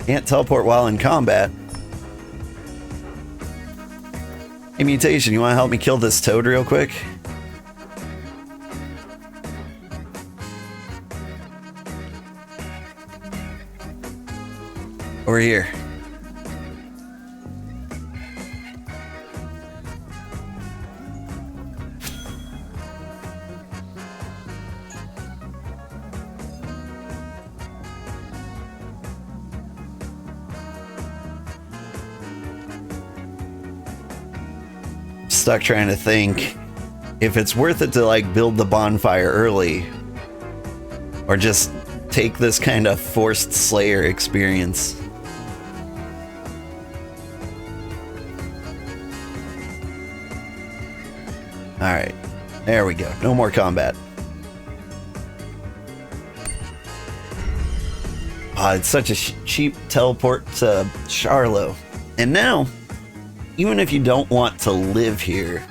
Can't teleport while in combat. Hey, Mutation, you want to help me kill this toad real quick? Over here. Stuck trying to think if it's worth it to like build the bonfire early or just take this kind of forced slayer experience. All right, there we go. No more combat. It's such a cheap teleport to Charlo. And now, even if you don't want to live here,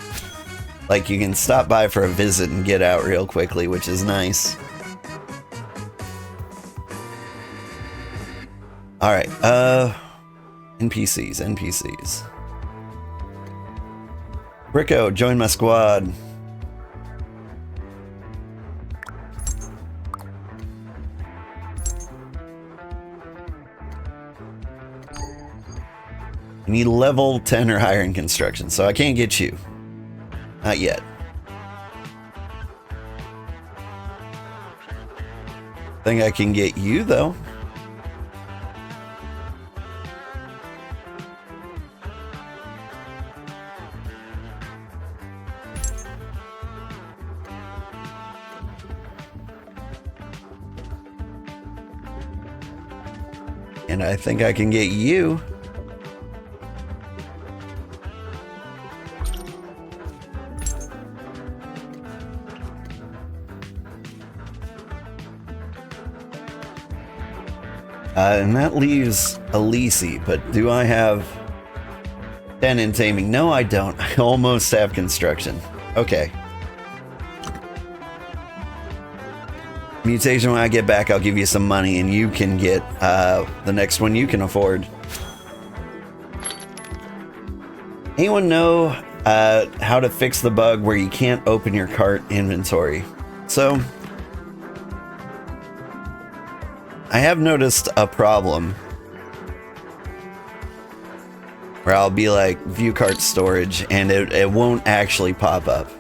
like you can stop by for a visit and get out real quickly, which is nice. All right, NPCs. Bricko, join my squad. I need level 10 or higher in construction, so I can't get you. Not yet. Think I can get you, though. And I think I can get you. And that leaves Elise, but do I have 10 in taming? No, I don't. I almost have construction. Okay. Mutation, when I get back, I'll give you some money and you can get the next one you can afford. Anyone know how to fix the bug where you can't open your cart inventory? So, I have noticed a problem where I'll be like, view cart storage, and it won't actually pop up.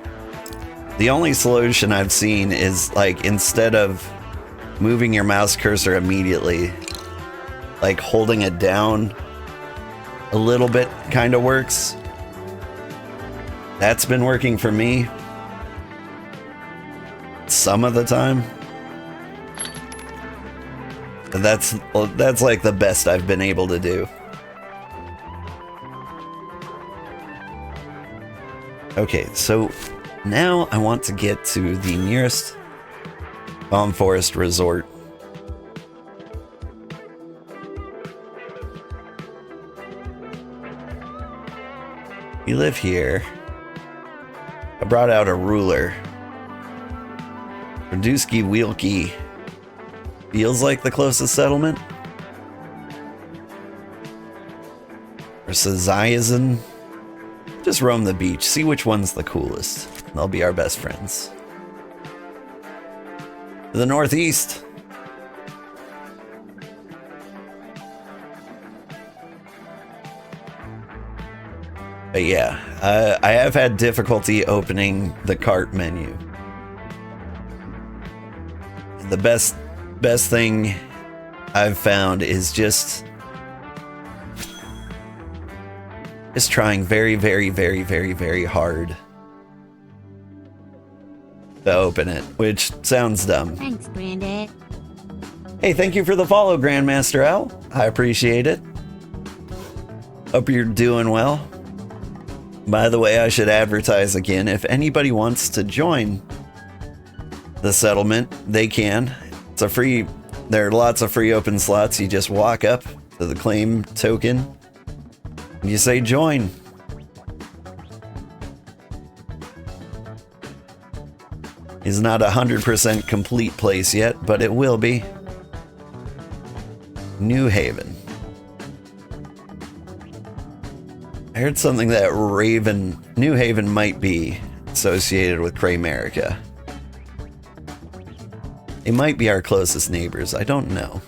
The only solution I've seen is like, instead of moving your mouse cursor immediately, like holding it down a little bit kind of works. That's been working for me some of the time. That's like the best I've been able to do. Okay, so now I want to get to the nearest Bomb Forest resort. You live here. I brought out a ruler. Radusky Wielke feels like the closest settlement. Or Sazayazen. Just roam the beach, see which one's the coolest. They'll be our best friends. To the northeast. But yeah, I have had difficulty opening the cart menu. The best thing I've found is just trying very, very, very, very, very hard to open it, which sounds dumb. Thanks, Granddad. Hey, thank you for the follow, Grandmaster Owl. I appreciate it. Hope you're doing well. By the way, I should advertise again. If anybody wants to join the settlement, they can. It's a free, there are lots of free open slots. You just walk up to the claim token and you say join. It's not 100% complete place yet, but it will be. New Haven. I heard something that New Haven might be associated with Kraymerica. They might be our closest neighbors, I don't know.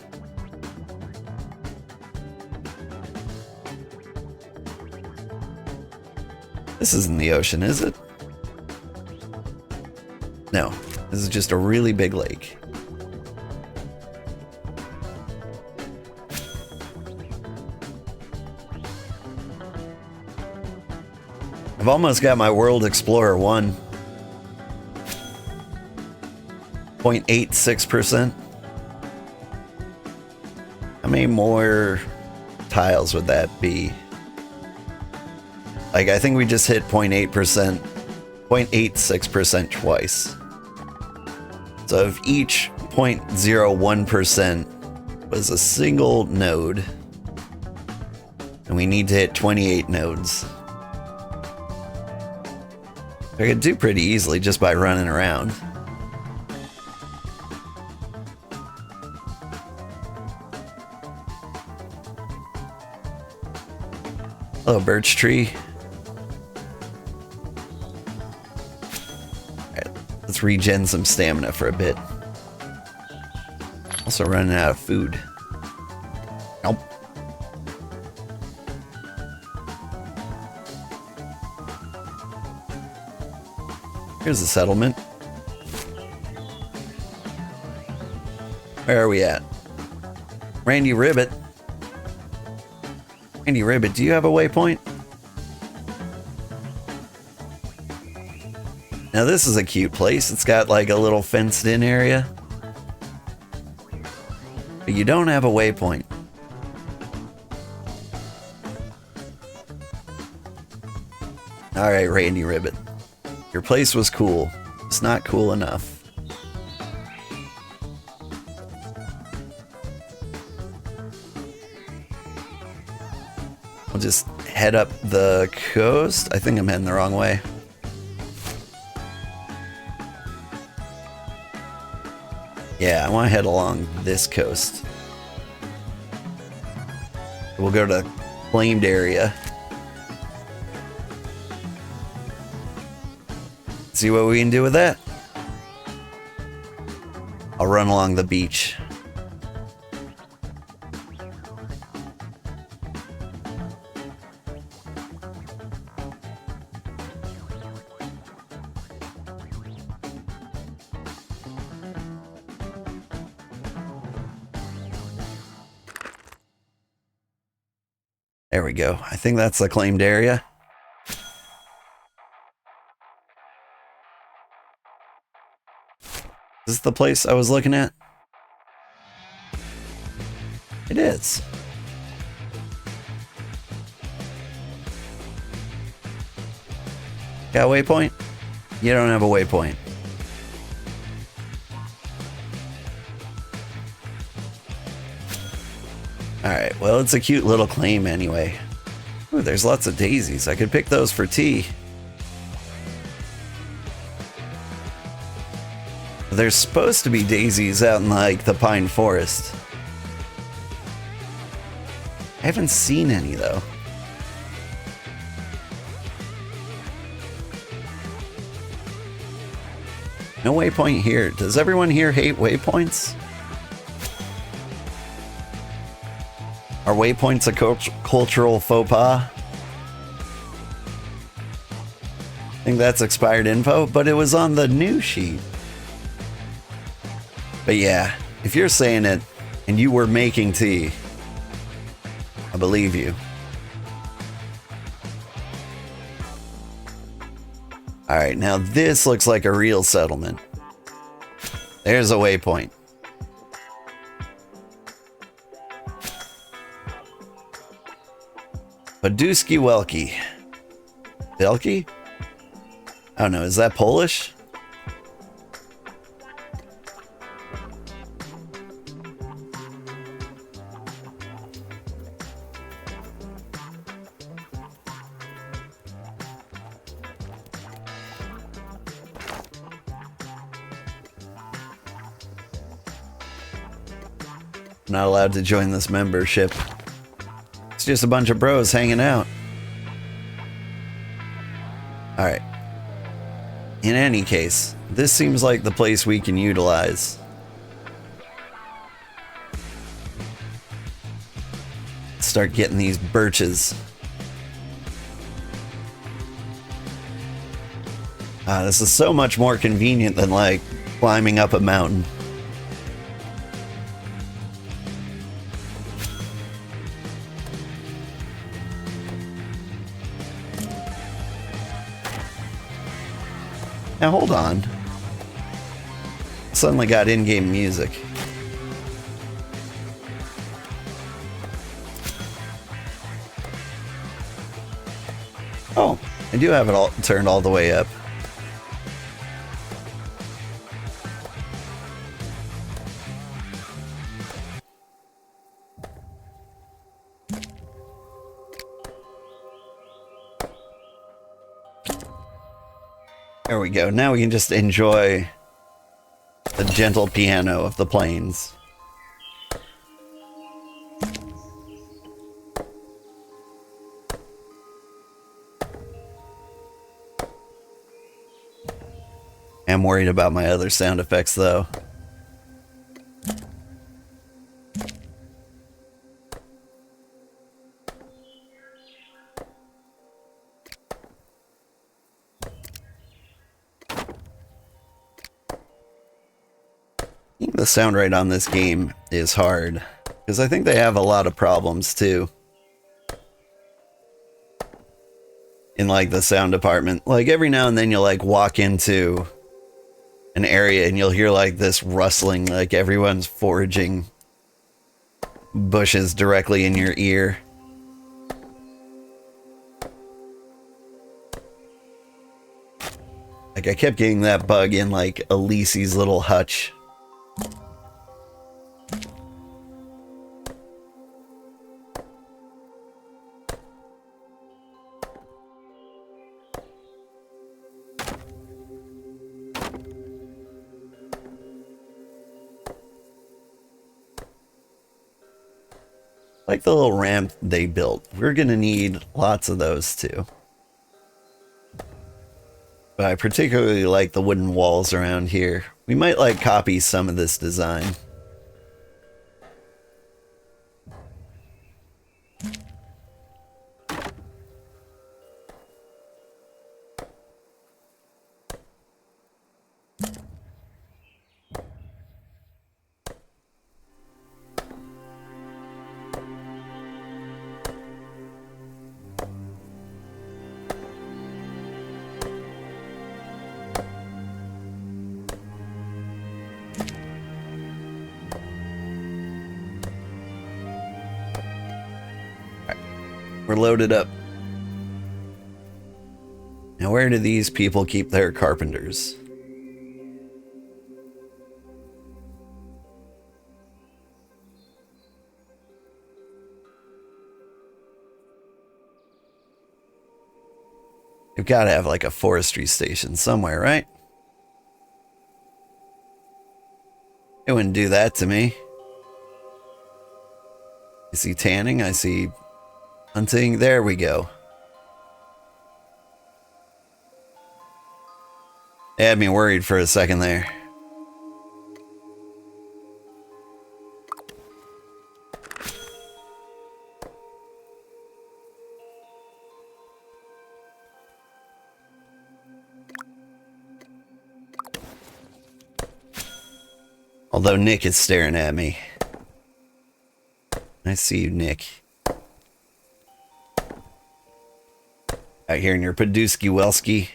This isn't the ocean, is it? No, this is just a really big lake. I've almost got my World Explorer 1. 0.86%. How many more tiles would that be? Like, I think we just hit 0.8%, 0.86% twice. So if each 0.01% was a single node, and we need to hit 28 nodes. I could do pretty easily just by running around. Hello, birch tree. Alright, let's regen some stamina for a bit. Also running out of food. Nope. Here's the settlement. Where are we at? Randy Ribbit. Randy Ribbit, do you have a waypoint? Now this is a cute place. It's got like a little fenced in area. But you don't have a waypoint. Alright, Randy Ribbit. Your place was cool. It's not cool enough. We'll just head up the coast. I think I'm heading the wrong way. Yeah, I want to head along this coast. We'll go to claimed area. See what we can do with that. I'll run along the beach. There we go. I think that's the claimed area. Is this the place I was looking at? It is. Got a waypoint? You don't have a waypoint. Alright, well, it's a cute little claim anyway. Ooh, there's lots of daisies. I could pick those for tea. There's supposed to be daisies out in, like, the pine forest. I haven't seen any, though. No waypoint here. Does everyone here hate waypoints? Are waypoints a cultural faux pas? I think that's expired info, but it was on the new sheet. But yeah, if you're saying it and you were making tea, I believe you. Alright, now this looks like a real settlement. There's a waypoint. Paduski Welki. Welki? I don't know, is that Polish? I'm not allowed to join this membership. It's just a bunch of bros hanging out. Alright. In any case, this seems like the place we can utilize. Start getting these birches. This is so much more convenient than like climbing up a mountain. Now hold on. Suddenly got in-game music. Oh, I do have it all turned all the way up. There we go. Now we can just enjoy the gentle piano of the plains. I'm worried about my other sound effects though. The sound rate on this game is hard, because I think they have a lot of problems too. In like the sound department. Like every now and then you'll like walk into an area and you'll hear like this rustling, like everyone's foraging bushes directly in your ear. Like I kept getting that bug in like Elise's little hutch. Like the little ramp they built. We're gonna need lots of those too. But I particularly like the wooden walls around here. We might like copy some of this design. We're loaded up. Now where do these people keep their carpenters? They've got to have like a forestry station somewhere, right? It wouldn't do that to me. I see tanning, I see hunting. There we go. They had me worried for a second there. Although Nick is staring at me. I see you, Nick. Out here in your Paduski-Welski.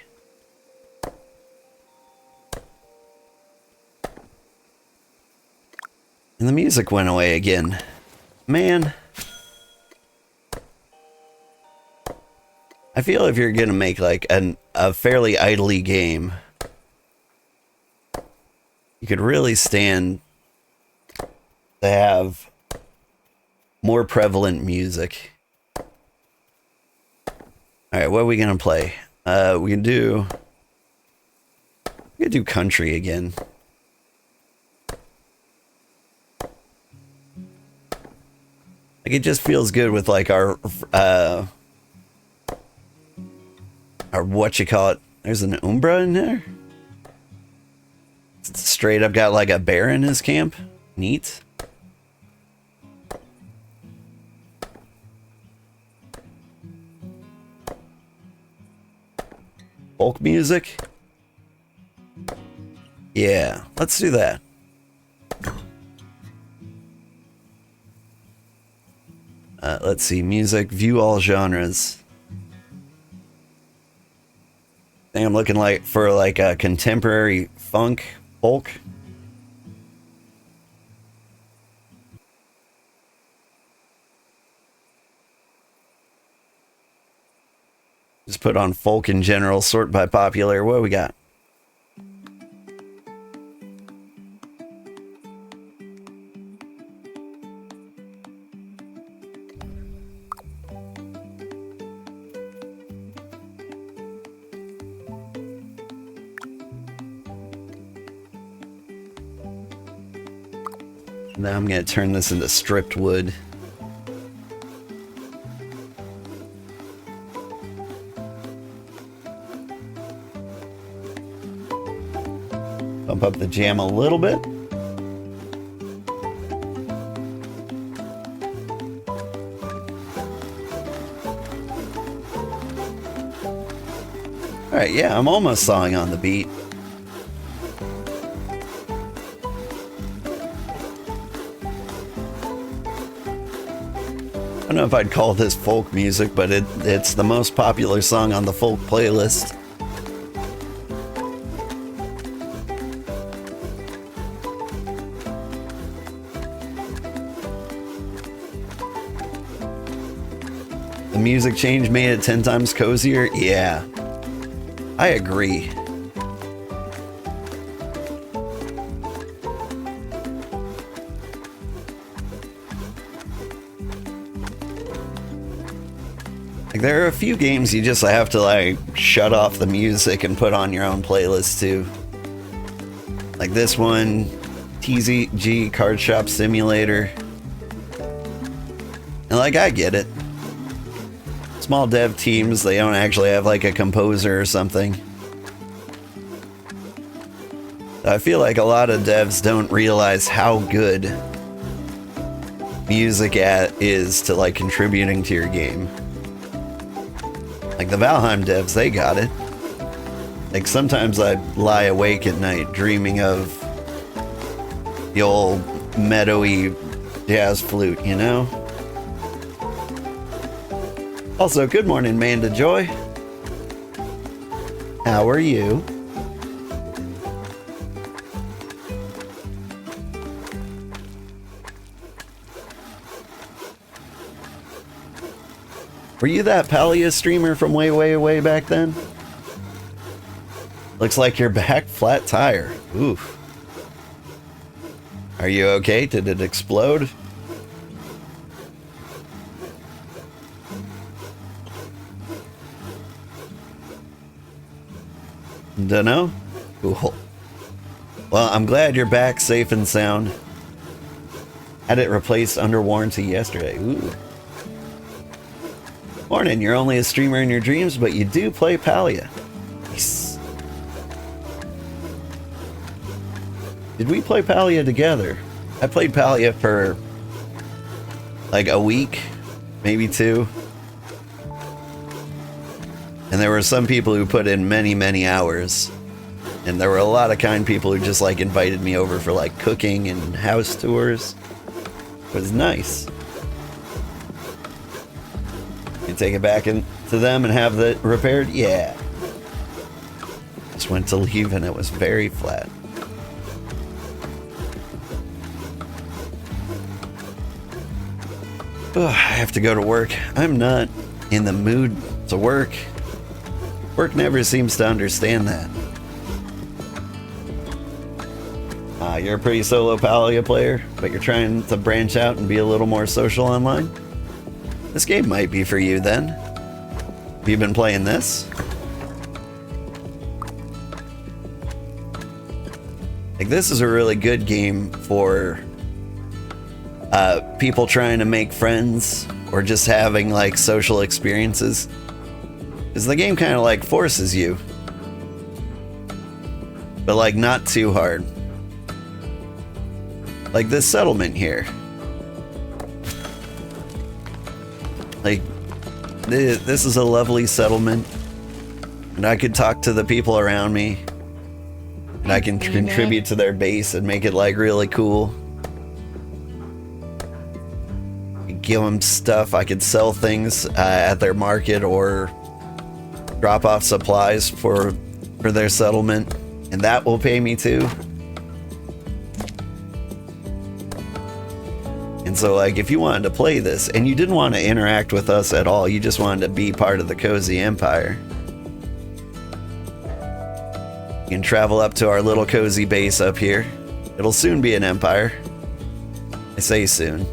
And the music went away again. Man. I feel if you're gonna make like a fairly idly game, you could really stand to have more prevalent music. Alright, what are we gonna play? We can do country again. Like it just feels good with like our or what you call it. There's an Umbra in there. Straight up got like a bear in his camp. Neat. Folk music. Yeah, let's do that. Let's see, music, view all genres. I think I'm looking like for like a contemporary funk, folk. Just put on folk in general, sort by popular. What do we got? Now I'm going to turn this into stripped wood. Bump up the jam a little bit. All right, yeah, I'm almost sawing on the beat. I don't know if I'd call this folk music, but it's the most popular song on the folk playlist. The music change made it 10 times cozier? Yeah, I agree. Like, there are a few games you just have to like shut off the music and put on your own playlist too. Like this one, TZG Card Shop Simulator. And like, I get it. Small dev teams, they don't actually have like a composer or something. I feel like a lot of devs don't realize how good music is to like contributing to your game. Like the Valheim devs, they got it. Like sometimes I lie awake at night dreaming of the old meadowy jazz flute, you know? Also, good morning, Manda Joy. How are you? Were you that Palia streamer from way, way, way back then? Looks like you're back. Flat tire. Oof. Are you okay? Did it explode? Dunno. Cool. Well, I'm glad you're back safe and sound. Had it replaced under warranty yesterday. Ooh. Morning, you're only a streamer in your dreams, but you do play Palia. Nice. Did we play Palia together? I played Palia for like a week, maybe two. And there were some people who put in many, many hours. And there were a lot of kind people who just like invited me over for like cooking and house tours. It was nice. You take it back to them and have it repaired? Yeah. Just went to leave and it was very flat. Ugh, I have to go to work. I'm not in the mood to work. Work never seems to understand that. You're a pretty solo Palia player, but you're trying to branch out and be a little more social online? This game might be for you then. Have you been playing this? Like, this is a really good game for people trying to make friends or just having like social experiences. Because the game kind of like forces you. But like not too hard. Like this settlement here. Like, this is a lovely settlement. And I could talk to the people around me. And I can contribute to their base and make it like really cool. Give them stuff. I could sell things at their market or drop off supplies for their settlement. And that will pay me too. And so like if you wanted to play this and you didn't want to interact with us at all, you just wanted to be part of the Cozy Empire, you can travel up to our little cozy base up here. It'll soon be an empire. I say soon.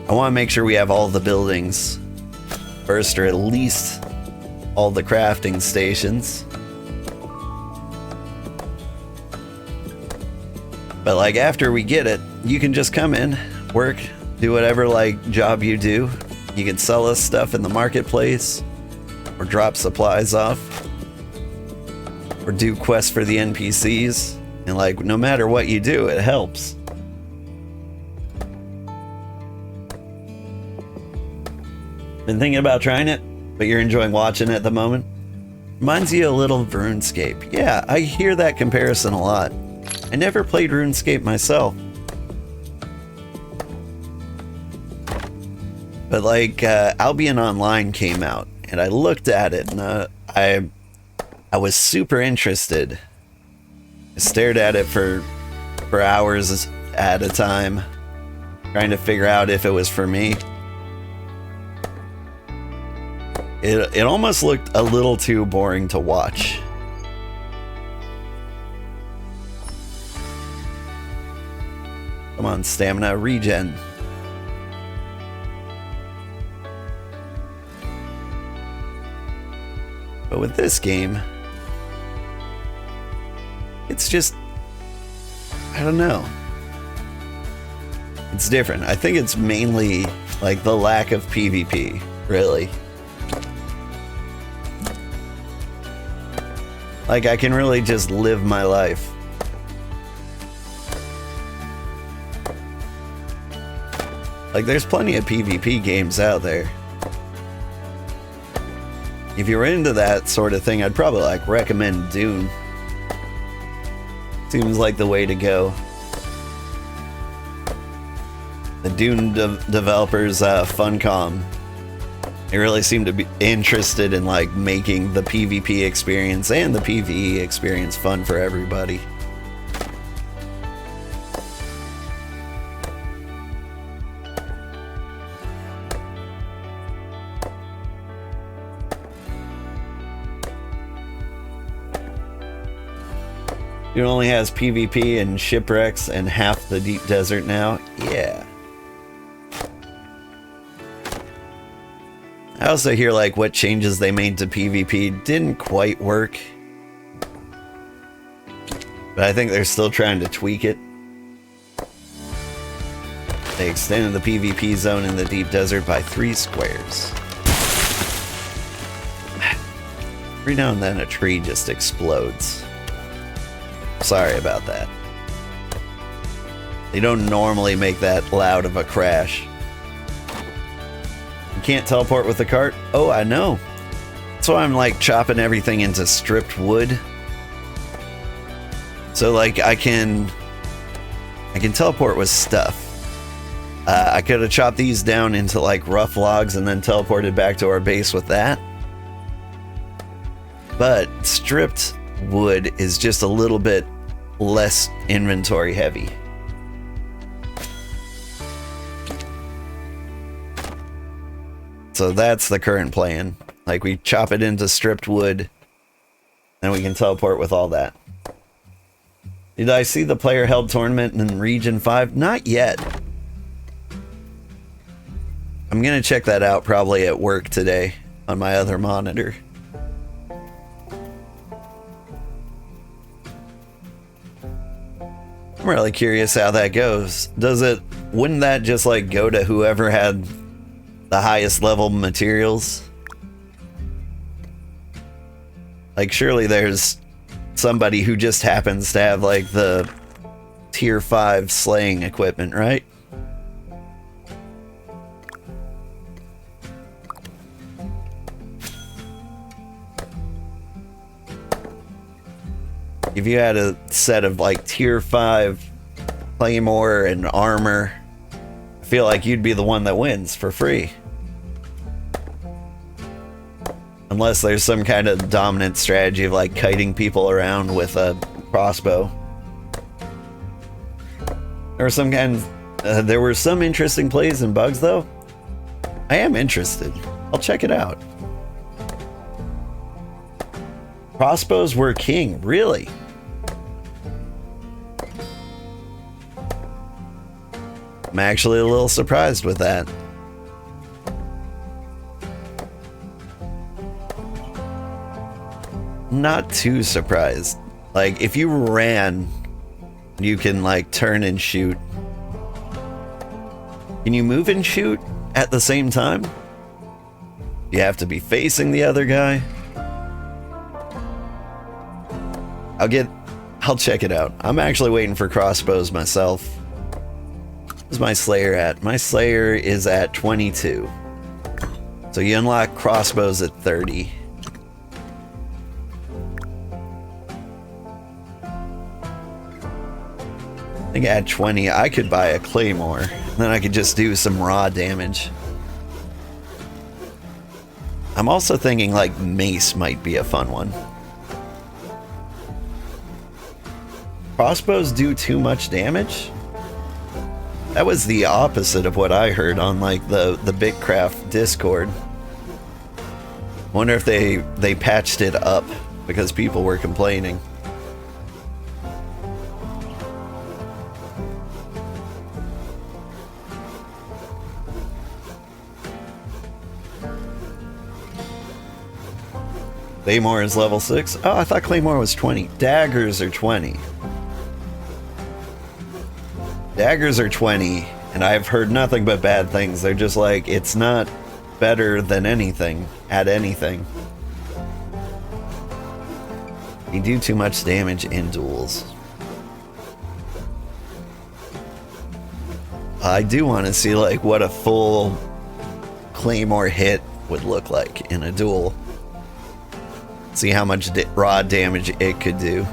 I want to make sure we have all the buildings first, or at least all the crafting stations. But like after we get it, you can just come in, work, do whatever like job you do. You can sell us stuff in the marketplace, or drop supplies off, or do quests for the NPCs. And like no matter what you do, it helps. Been thinking about trying it, but you're enjoying watching it at the moment? Reminds you a little of RuneScape. Yeah, I hear that comparison a lot. I never played RuneScape myself. But like Albion Online came out and I looked at it and I was super interested. I stared at it for hours at a time, trying to figure out if it was for me. It almost looked a little too boring to watch. Come on, stamina regen. But with this game, it's just, I don't know. It's different. I think it's mainly like the lack of PvP, really. Like I can really just live my life. Like there's plenty of PvP games out there. If you're into that sort of thing, I'd probably like recommend Dune. Seems like the way to go. The Dune developers, Funcom, they really seem to be interested in like making the PvP experience and the PvE experience fun for everybody. It only has PvP and shipwrecks and half the deep desert now. Yeah. I also hear like what changes they made to PvP didn't quite work. But I think they're still trying to tweak it. They extended the PvP zone in the deep desert by 3 squares. Every now and then a tree just explodes. Sorry about that. They don't normally make that loud of a crash. You can't teleport with the cart? Oh, I know. That's why I'm like chopping everything into stripped wood. So like I can teleport with stuff. I could have chopped these down into like rough logs and then teleported back to our base with that. But stripped wood is just a little bit less inventory heavy. So that's the current plan. Like we chop it into stripped wood, and we can teleport with all that. Did I see the player held tournament in Region 5? Not yet. I'm gonna check that out probably at work today on my other monitor. I'm really curious how that goes. Wouldn't that just like go to whoever had the highest level materials? Like, surely there's somebody who just happens to have, like, the tier 5 slaying equipment, right? If you had a set of, like, tier 5 claymore and armor, I feel like you'd be the one that wins for free. Unless there's some kind of dominant strategy of, like, kiting people around with a crossbow. Or some kind of, there were some interesting plays and bugs, though. I am interested. I'll check it out. Crossbows were king, really? I'm actually a little surprised with that. Not too surprised. Like, if you ran, you can, like, turn and shoot. Can you move and shoot at the same time? You have to be facing the other guy. I'll check it out. I'm actually waiting for crossbows myself. Where's my Slayer at? My Slayer is at 22. So you unlock crossbows at 30. I think at 20 I could buy a claymore. And then I could just do some raw damage. I'm also thinking like mace might be a fun one. Crossbows do too much damage? That was the opposite of what I heard on like the BitCraft Discord. Wonder if they patched it up because people were complaining. Claymore is level 6? Oh, I thought Claymore was 20. Daggers are 20. Daggers are 20, and I've heard nothing but bad things. They're just like, it's not better than anything, at anything. You do too much damage in duels. I do want to see like what a full Claymore hit would look like in a duel. See how much raw damage it could do.